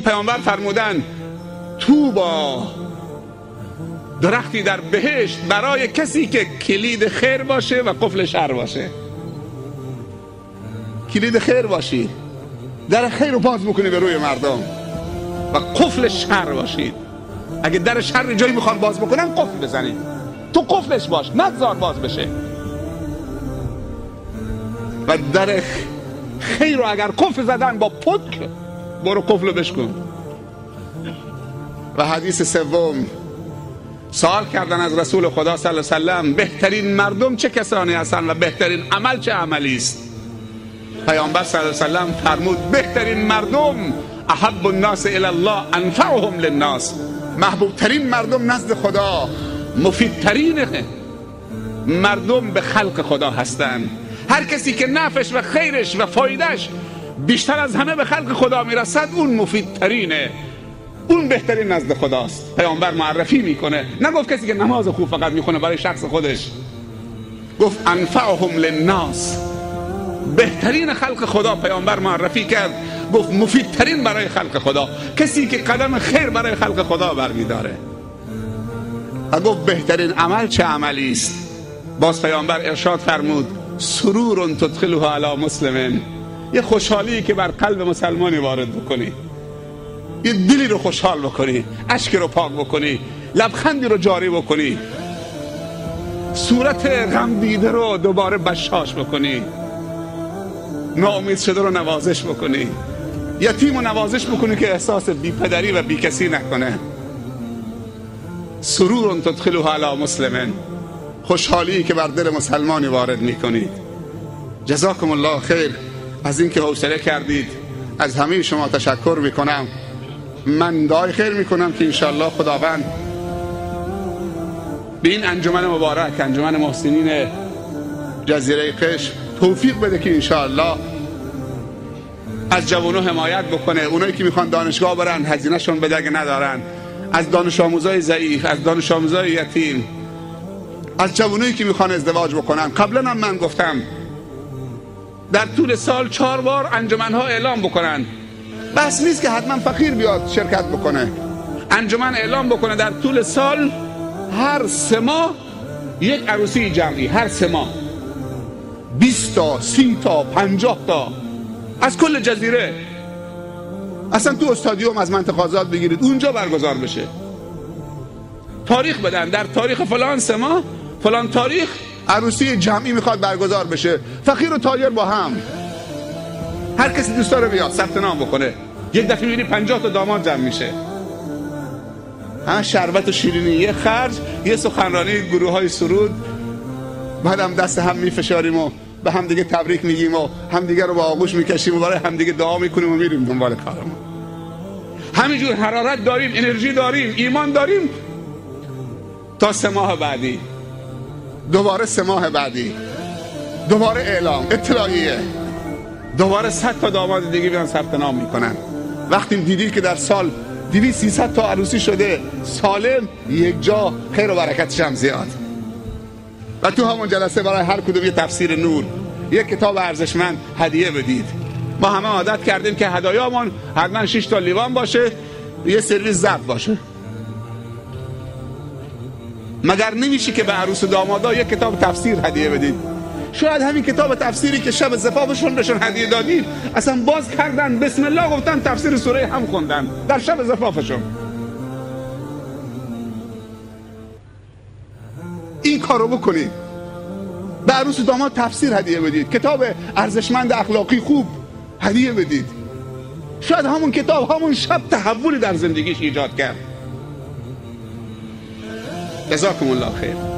پیامبر فرمودن طوبی، درختی در بهشت برای کسی که کلید خیر باشه و قفل شر باشه. کلید خیر باشید، در خیر رو باز بکنی به روی مردم و قفل شر باشید. اگه در شر جایی میخوان باز بکنن قفل بزنید، تو قفلش باش، نگذار باز بشه. و در خیر رو اگر قفل زدن با پک، برو قفل رو بشکن. و حدیث سوم، سوال کردن از رسول خدا صلی الله علیه و سلم بهترین مردم چه کسانی هستند و بهترین عمل چه عملی است؟ پیامبر صلی الله علیه و سلم فرمود بهترین مردم احب الناس الی الله انفعهم للناس. محبوب ترین مردم نزد خدا، مفیدترین مردم به خلق خدا هستند. هر کسی که نفعش و خیرش و فایدهش بیشتر از همه به خلق خدا میرسد، اون مفیدترینه، اون بهترین نزد خداست. پیامبر معرفی میکنه، نگفت کسی که نماز خوب فقط میخونه برای شخص خودش، گفت انفعهم للناس، بهترین خلق خدا. پیامبر معرفی کرد، گفت مفیدترین برای خلق خدا، کسی که قدم خیر برای خلق خدا برمیداره. و گفت بهترین عمل چه عملی است؟ باز پیامبر ارشاد فرمود سرور تدخله علی مسلم، یه خوشحالی که بر قلب مسلمانی وارد بکنی، یه دلی رو خوشحال بکنی، اشک رو پاک بکنی، لبخندی رو جاری بکنی، صورت غم دیده رو دوباره بشاش بکنی، ناامید شده رو نوازش بکنی، یتیم رو نوازش بکنی که احساس بی پدری و بی کسی نکنه. سرور تدخله علی مسلم، خوشحالی که بر دل مسلمانی وارد میکنید. جزاکم الله خیر از اینکه حوصله کردید. از همه شما تشکر میکنم. من دعای خیر میکنم که انشاءالله خداوند به این انجمن مبارک، انجمن محسنین جزیره قشم، توفیق بده که انشاءالله از جوانو حمایت بکنه. اونایی که میخوان دانشگاه برن هزینه شون بده اگه ندارن، از دانش آموزای ضعیف، از دانش آموزای یتیم، از جوانایی که میخوان ازدواج بکنن. قبلا هم من گفتم در طول سال 4 بار انجمنها اعلام بکنن. بس نیست که حتما فقیر بیاد شرکت بکنه. انجمن اعلام بکنه در طول سال هر 3 ماه یک عروسی جمعی، هر 3 ماه 20 تا 30 تا 50 تا از کل جزیره، اصلا تو استادیوم از منطقه آزاد بگیرید اونجا برگزار بشه. تاریخ بدن، در تاریخ فلان 3 ماه فلان تاریخ عروسی جمعی میخواد برگزار بشه، فقیر و تاجر با هم، هر کسی دوست داره بیاد ثبت نام بکنه. یک دفعه میبینی 50 تا داماد جمع میشه، شربت و شیرینی، یه خرج، یه سخنرانی، گروه های سرود، بعدم دست هم میفشاریم و به هم دیگه تبریک میگیم و هم دیگه رو با آغوش میکشیم و برای هم دیگه دعا میکنیم و میریم دنبال کارمون. همینجور حرارت داریم، انرژی داریم، ایمان داریم تا 3 ماه بعدی، دوباره 3 ماه بعدی، دوباره اعلام اطلاعیه، دوباره 100 تا داماد دیگه بیان ثبت نام میکنن. وقتی دیدی که در سال 200-300 تا عروسی شده سالم، یک جا خیر و برکتش هم زیاد. و تو همون جلسه برای هر کدوم یه تفسیر نور، یک کتاب ارزشمند هدیه بدید. ما همه عادت کردیم که هدایامون حتما 6 تا لیوان باشه، یه سرویس ظرف باشه. مگر نمیشه که به عروس و دامادا یک کتاب تفسیر هدیه بدید؟ شاید همین کتاب تفسیری که شب زفافشون بهشون هدیه دادید اصلا باز کردن بسم الله گفتن تفسیر سوره هم خوندن در شب زفافشون. این کارو بکنید، به عروس و داماد تفسیر هدیه بدید، کتاب ارزشمند اخلاقی خوب هدیه بدید. شاید همون کتاب همون شب تحولی در زندگیش ایجاد کرد. جزاکم الله خیر.